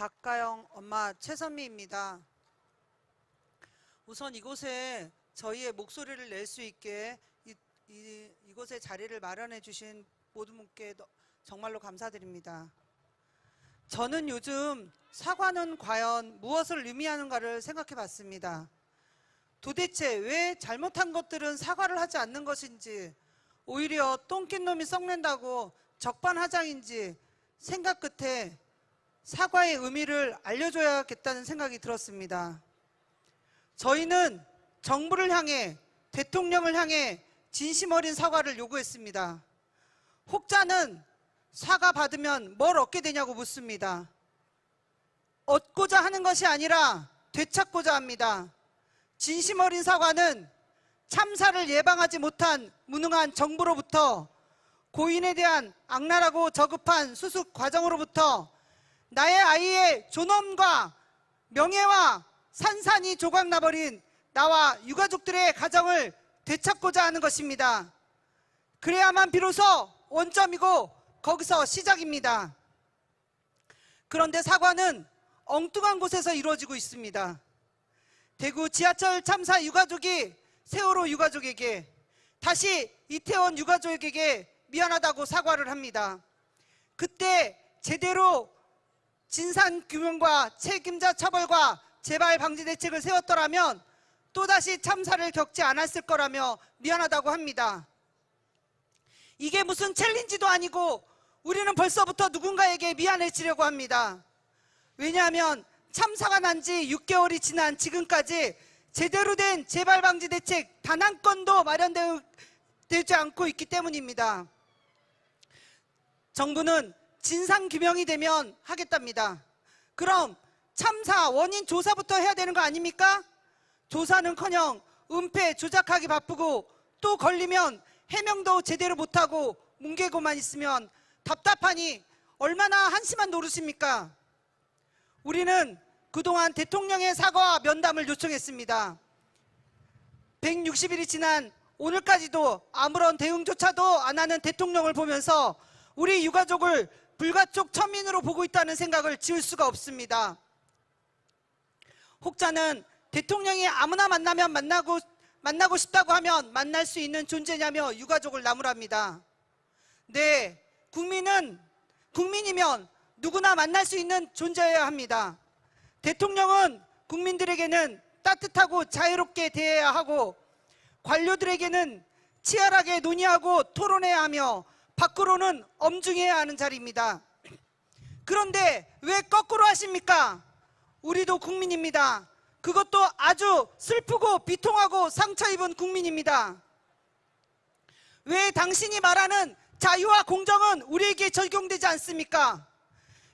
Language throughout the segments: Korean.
박가영 엄마 최선미입니다. 우선 이곳에 저희의 목소리를 낼 수 있게 이곳에 자리를 마련해 주신 모든 분께 정말로 감사드립니다. 저는 요즘 사과는 과연 무엇을 의미하는가를 생각해 봤습니다. 도대체 왜 잘못한 것들은 사과를 하지 않는 것인지, 오히려 똥낀 놈이 썩는다고 적반하장인지 생각 끝에 사과의 의미를 알려줘야겠다는 생각이 들었습니다. 저희는 정부를 향해, 대통령을 향해 진심 어린 사과를 요구했습니다. 혹자는 사과 받으면 뭘 얻게 되냐고 묻습니다. 얻고자 하는 것이 아니라 되찾고자 합니다. 진심 어린 사과는 참사를 예방하지 못한 무능한 정부로부터, 고인에 대한 악랄하고 저급한 수습 과정으로부터 나의 아이의 존엄과 명예와 산산이 조각나버린 나와 유가족들의 가정을 되찾고자 하는 것입니다. 그래야만 비로소 원점이고 거기서 시작입니다. 그런데 사과는 엉뚱한 곳에서 이루어지고 있습니다. 대구 지하철 참사 유가족이 세월호 유가족에게, 다시 이태원 유가족에게 미안하다고 사과를 합니다. 그때 제대로 진상규명과 책임자 처벌과 재발 방지 대책을 세웠더라면 또다시 참사를 겪지 않았을 거라며 미안하다고 합니다. 이게 무슨 챌린지도 아니고 우리는 벌써부터 누군가에게 미안해지려고 합니다. 왜냐하면 참사가 난 지 6개월이 지난 지금까지 제대로 된 재발 방지 대책 단 한 건도 마련되지 않고 있기 때문입니다. 정부는 진상규명이 되면 하겠답니다. 그럼 참사 원인 조사부터 해야 되는 거 아닙니까? 조사는커녕 은폐 조작하기 바쁘고, 또 걸리면 해명도 제대로 못하고 뭉개고만 있으면 답답하니 얼마나 한심한 노릇입니까? 우리는 그동안 대통령의 사과와 면담을 요청했습니다. 160일이 지난 오늘까지도 아무런 대응조차도 안 하는 대통령을 보면서 우리 유가족을 불가촉 천민으로 보고 있다는 생각을 지울 수가 없습니다. 혹자는 대통령이 아무나 만나면 만나고 싶다고 하면 만날 수 있는 존재냐며 유가족을 나무랍니다. 네, 국민이면 누구나 만날 수 있는 존재여야 합니다. 대통령은 국민들에게는 따뜻하고 자유롭게 대해야 하고, 관료들에게는 치열하게 논의하고 토론해야 하며, 밖으로는 엄중해야 하는 자리입니다. 그런데 왜 거꾸로 하십니까? 우리도 국민입니다. 그것도 아주 슬프고 비통하고 상처 입은 국민입니다. 왜 당신이 말하는 자유와 공정은 우리에게 적용되지 않습니까?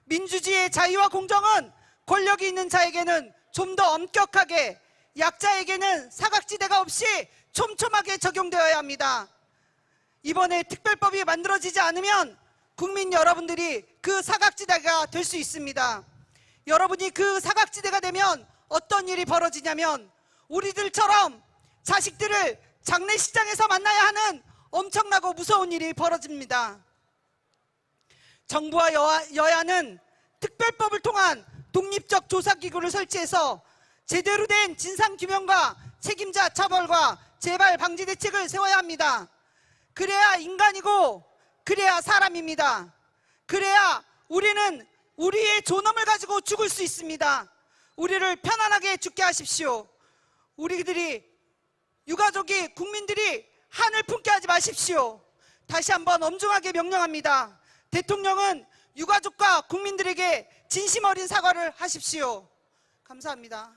민주주의의 자유와 공정은 권력이 있는 자에게는 좀 더 엄격하게, 약자에게는 사각지대가 없이 촘촘하게 적용되어야 합니다. 이번에 특별법이 만들어지지 않으면 국민 여러분들이 그 사각지대가 될 수 있습니다. 여러분이 그 사각지대가 되면 어떤 일이 벌어지냐면, 우리들처럼 자식들을 장례식장에서 만나야 하는 엄청나고 무서운 일이 벌어집니다. 정부와 여야는 특별법을 통한 독립적 조사기구를 설치해서 제대로 된 진상규명과 책임자 처벌과 재발 방지 대책을 세워야 합니다. 그래야 인간이고, 그래야 사람입니다. 그래야 우리는 우리의 존엄을 가지고 죽을 수 있습니다. 우리를 편안하게 죽게 하십시오. 우리들이, 유가족이, 국민들이 한을 품게 하지 마십시오. 다시 한번 엄중하게 명령합니다. 대통령은 유가족과 국민들에게 진심 어린 사과를 하십시오. 감사합니다.